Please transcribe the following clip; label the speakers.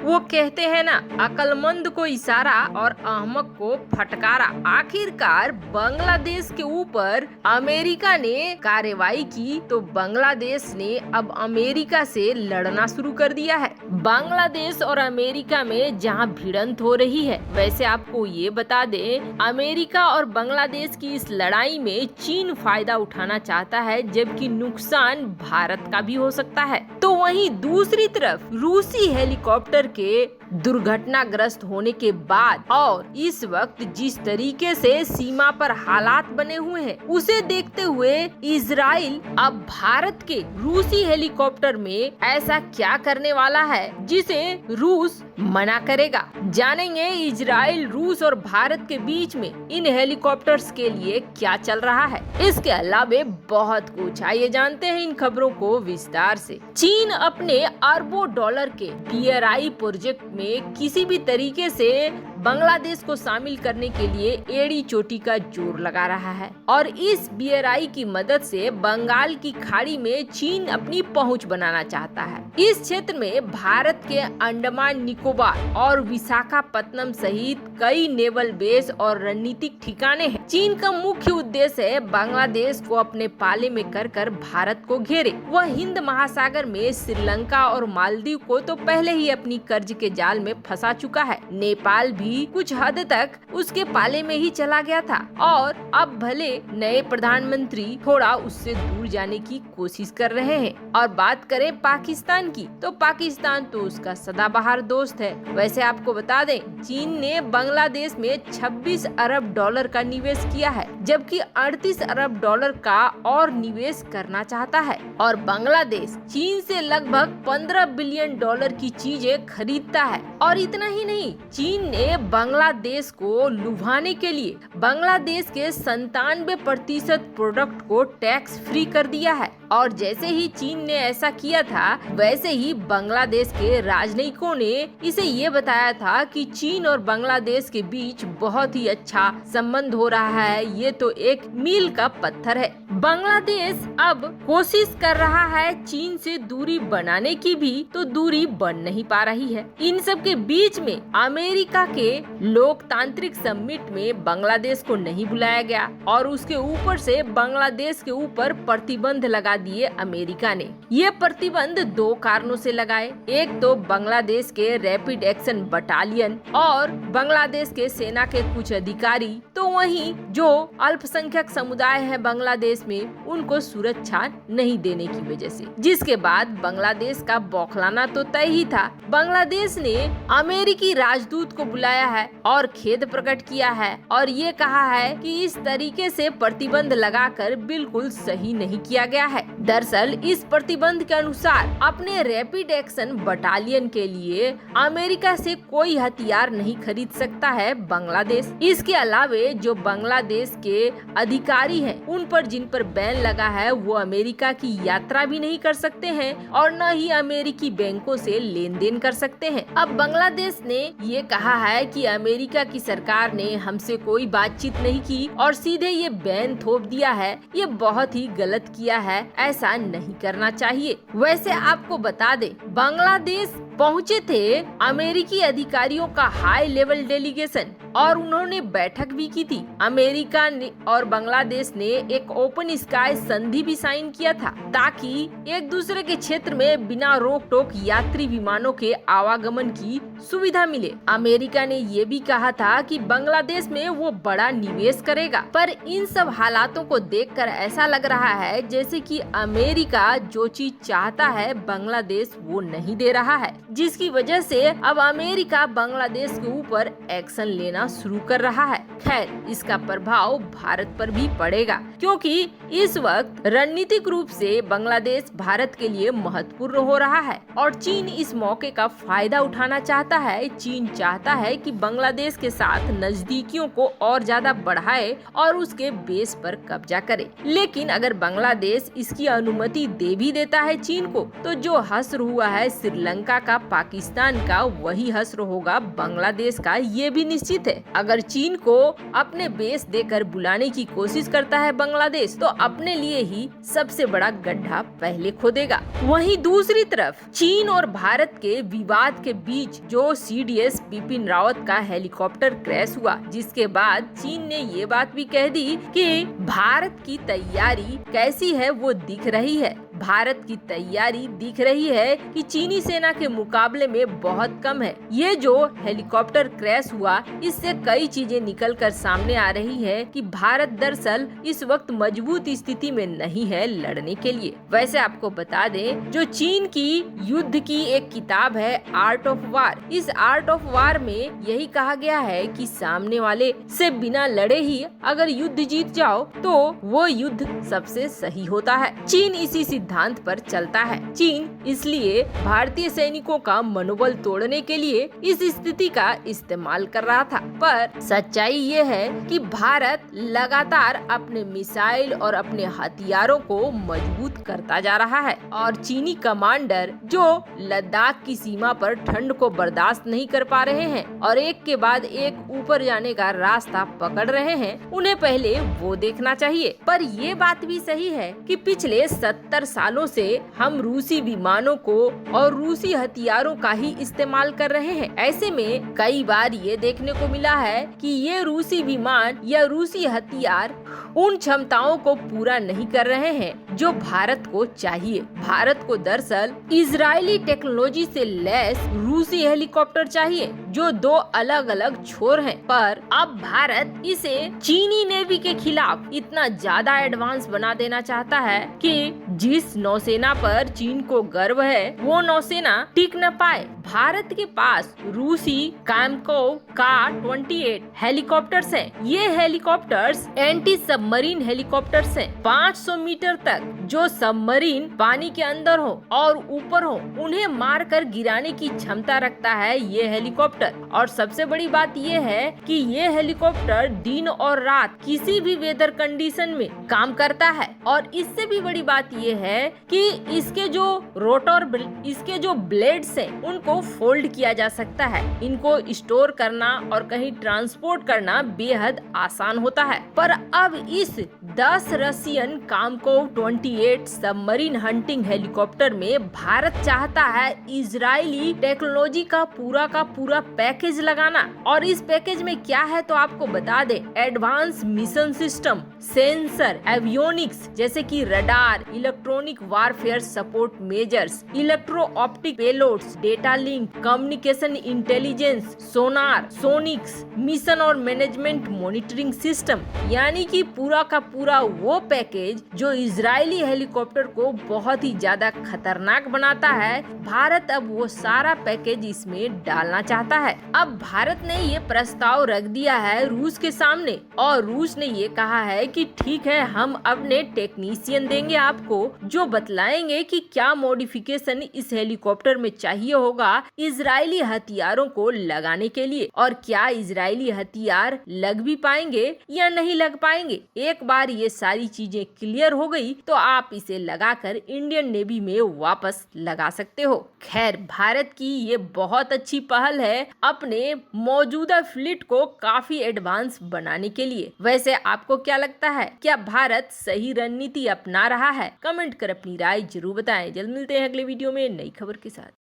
Speaker 1: वो कहते हैं ना, अक्लमंद को इशारा और अहमक को फटकारा। आखिरकार बांग्लादेश के ऊपर अमेरिका ने कार्रवाई की तो बांग्लादेश ने अब अमेरिका से लड़ना शुरू कर दिया है। बांग्लादेश और अमेरिका में जहां भिड़ंत हो रही है, वैसे आपको ये बता दें, अमेरिका और बांग्लादेश की इस लड़ाई में चीन फायदा उठाना चाहता है, जबकि नुकसान भारत का भी हो सकता है। तो वहीं दूसरी तरफ रूसी हेलीकॉप्टर के दुर्घटनाग्रस्त होने के बाद और इस वक्त जिस तरीके से सीमा पर हालात बने हुए हैं, उसे देखते हुए इजराइल अब भारत के रूसी हेलीकॉप्टर में ऐसा क्या करने वाला है जिसे रूस मना करेगा। जानेंगे इजराइल, रूस और भारत के बीच में इन हेलीकॉप्टर्स के लिए क्या चल रहा है। इसके अलावा बहुत कुछ, आइए जानते हैं इन खबरों को विस्तार से। चीन अपने अरबों डॉलर के BRI प्रोजेक्ट में किसी भी तरीके से बांग्लादेश को शामिल करने के लिए एड़ी चोटी का जोर लगा रहा है और इस BRI की मदद से बंगाल की खाड़ी में चीन अपनी पहुंच बनाना चाहता है। इस क्षेत्र में भारत के अंडमान निकोबार और विशाखापत्तनम सहित कई नेवल बेस और रणनीतिक ठिकाने हैं। चीन का मुख्य उद्देश्य है बांग्लादेश को अपने पाले में कर भारत को घेरे। वह हिंद महासागर में श्रीलंका और मालदीव को तो पहले ही अपनी कर्ज के जाल में फंसा चुका है। नेपाल भी कुछ हद तक उसके पाले में ही चला गया था और अब भले नए प्रधानमंत्री थोड़ा उससे दूर जाने की कोशिश कर रहे हैं। और बात करें पाकिस्तान की, तो पाकिस्तान तो उसका सदाबहार दोस्त है। वैसे आपको बता दें, चीन ने बांग्लादेश में 26 अरब डॉलर का निवेश किया है, जबकि 38 अरब डॉलर का और निवेश करना चाहता है। और बांग्लादेश चीन से लगभग 15 बिलियन डॉलर की चीजें खरीदता है। और इतना ही नहीं, चीन ने बांग्लादेश को लुभाने के लिए बांग्लादेश के 97% प्रोडक्ट को टैक्स फ्री कर दिया है। और जैसे ही चीन ने ऐसा किया था, वैसे ही बांग्लादेश के राजनयिकों ने इसे ये बताया था कि चीन और बांग्लादेश के बीच बहुत ही अच्छा संबंध हो रहा है, ये तो एक मील का पत्थर है। बांग्लादेश अब कोशिश कर रहा है चीन से दूरी बनाने की भी, तो दूरी बन नहीं पा रही है। इन सब के बीच में अमेरिका के लोकतांत्रिक समिट में बांग्लादेश को नहीं बुलाया गया और उसके ऊपर से बांग्लादेश के ऊपर प्रतिबंध लगा दिए अमेरिका ने। ये प्रतिबंध 2 कारणों से लगाए। एक तो बांग्लादेश के रैपिड एक्शन बटालियन और बांग्लादेश के सेना के कुछ अधिकारी, तो वहीं जो अल्पसंख्यक समुदाय है बांग्लादेश में, उनको सुरक्षा नहीं देने की वजह से, जिसके बाद बांग्लादेश का बौखलाना तो तय ही था। बांग्लादेश ने अमेरिकी राजदूत को बुलाया है और खेद प्रकट किया है और ये कहा है कि इस तरीके से प्रतिबंध लगाकर बिल्कुल सही नहीं किया गया है। दरअसल इस प्रतिबंध के अनुसार अपने रैपिड एक्शन बटालियन के लिए अमेरिका से कोई हथियार नहीं खरीद सकता है बांग्लादेश। इसके अलावे जो बांग्लादेश के अधिकारी हैं, उन पर जिन पर बैन लगा है, वो अमेरिका की यात्रा भी नहीं कर सकते हैं और न ही अमेरिकी बैंकों से लेन देन कर सकते हैं। अब बांग्लादेश ने ये कहा है कि अमेरिका की सरकार ने हमसे कोई बातचीत नहीं की और सीधे ये बैन थोप दिया है। ये बहुत ही गलत किया है, ऐसा नहीं करना चाहिए। वैसे आपको बता दे, बांग्लादेश पहुँचे थे अमेरिकी अधिकारियों का हाई लेवल डेलीगेशन और उन्होंने बैठक भी की थी। अमेरिका ने और बांग्लादेश ने एक ओपन स्काई संधि भी साइन किया था, ताकि एक दूसरे के क्षेत्र में बिना रोक टोक यात्री विमानों के आवागमन की सुविधा मिले। अमेरिका ने ये भी कहा था कि बांग्लादेश में वो बड़ा निवेश करेगा, पर इन सब हालातों को देखकर ऐसा लग रहा है जैसे कि अमेरिका जो चीज चाहता है बांग्लादेश वो नहीं दे रहा है, जिसकी वजह से अब अमेरिका बांग्लादेश के ऊपर एक्शन लेना शुरू कर रहा है। खैर, इसका प्रभाव भारत पर भी पड़ेगा, क्योंकि इस वक्त रणनीतिक रूप से बांग्लादेश भारत के लिए महत्वपूर्ण हो रहा है और चीन इस मौके का फायदा उठाना चाहता है। चीन चाहता है कि बांग्लादेश के साथ नजदीकियों को और ज्यादा बढ़ाए और उसके बेस पर कब्जा करे। लेकिन अगर बांग्लादेश इसकी अनुमति दे भी देता है चीन को, तो जो हश्र हुआ है श्रीलंका का पाकिस्तान का वही हश्र होगा बांग्लादेश का, ये भी निश्चित है। अगर चीन को अपने बेस देकर बुलाने की कोशिश करता है बांग्लादेश, तो अपने लिए ही सबसे बड़ा गड्ढा पहले खोदेगा। वहीं दूसरी तरफ चीन और भारत के विवाद के बीच जो CDS बिपिन रावत का हेलीकॉप्टर क्रैश हुआ, जिसके बाद चीन ने ये बात भी कह दी कि भारत की तैयारी कैसी है वो दिख रही है। भारत की तैयारी दिख रही है कि चीनी सेना के मुकाबले में बहुत कम है। ये जो हेलीकॉप्टर क्रैश हुआ, इससे कई चीजें निकल कर सामने आ रही है कि भारत दरअसल इस वक्त मजबूत स्थिति में नहीं है लड़ने के लिए। वैसे आपको बता दें, जो चीन की युद्ध की एक किताब है आर्ट ऑफ वार, इस आर्ट ऑफ वार में यही कहा गया है कि सामने वाले से बिना लड़े ही अगर युद्ध जीत जाओ तो वो युद्ध सबसे सही होता है। चीन इसी सिद्धांत पर चलता है। चीन इसलिए भारतीय सैनिकों का मनोबल तोड़ने के लिए इस स्थिति का इस्तेमाल कर रहा था। पर सच्चाई ये है कि भारत लगातार अपने मिसाइल और अपने हथियारों को मजबूत करता जा रहा है और चीनी कमांडर जो लद्दाख की सीमा पर ठंड को बर्दाश्त नहीं कर पा रहे हैं और एक के बाद एक ऊपर जाने का रास्ता पकड़ रहे हैं, उन्हें पहले वो देखना चाहिए। पर ये बात भी सही है कि पिछले 70 सालों से हम रूसी विमानों को और रूसी हथियारों का ही इस्तेमाल कर रहे हैं। ऐसे में कई बार ये देखने को मिला है कि ये रूसी विमान या रूसी हथियार उन क्षमताओं को पूरा नहीं कर रहे हैं जो भारत को चाहिए। भारत को दरअसल इजरायली टेक्नोलॉजी से लैस रूसी हेलीकॉप्टर चाहिए जो दो अलग अलग छोर हैं। पर अब भारत इसे चीनी नेवी के खिलाफ इतना ज्यादा एडवांस बना देना चाहता है कि जिस नौसेना पर चीन को गर्व है वो नौसेना टिक न पाए। भारत के पास रूसी कामकोव का 28 हेलीकॉप्टर्स हैं। ये हेलीकॉप्टर्स एंटी सबमरीन हेलीकॉप्टर्स हैं। 500 मीटर तक जो सबमरीन पानी के अंदर हो और ऊपर हो, उन्हें मारकर गिराने की क्षमता रखता है ये हेलीकॉप्टर। और सबसे बड़ी बात ये है कि ये हेलीकॉप्टर दिन और रात किसी भी वेदर कंडीशन में काम करता है। और इससे भी बड़ी बात ये है कि इसके जो रोटर, इसके जो ब्लेड्स हैं, उनको फोल्ड किया जा सकता है। इनको स्टोर करना और कहीं ट्रांसपोर्ट करना बेहद आसान होता है। पर अब इस 10 रशियन कामकोव 28 सबमरीन हंटिंग हेलीकॉप्टर में भारत चाहता है इजरायली टेक्नोलॉजी का पूरा पैकेज लगाना। और इस पैकेज में क्या है तो आपको बता दें, advance mission system, sensor, avionics जैसे कि radar, electronic warfare support measures, electro optic payloads, data link, communication intelligence, sonar, sonics, mission और मैनेजमेंट मॉनिटरिंग सिस्टम, यानी कि पूरा का पूरा वो पैकेज जो इजरायली हेलीकॉप्टर को बहुत ही ज्यादा खतरनाक बनाता है। भारत अब वो सारा पैकेज इसमें डालना चाहता है। अब भारत ने ये प्रस्ताव रख दिया है रूस के सामने और रूस ने ये कहा है कि ठीक है, हम अपने टेक्नीशियन देंगे आपको जो बतलाएंगे कि क्या मॉडिफिकेशन इस हेलीकॉप्टर में चाहिए होगा इजरायली हथियारों को लगाने के लिए, और क्या इजरायली हथियार लग भी पाएंगे या नहीं लग पाएंगे। एक बार ये सारी चीजें क्लियर हो गई तो आप इसे लगाकर इंडियन नेवी में वापस लगा सकते हो। खैर, भारत की ये बहुत अच्छी पहल है अपने मौजूदा फ्लीट को काफी एडवांस बनाने के लिए। वैसे आपको क्या लगता है, क्या भारत सही रणनीति अपना रहा है? कमेंट कर अपनी राय जरूर बताएं। जल्द मिलते हैं अगले वीडियो में नई खबर के साथ।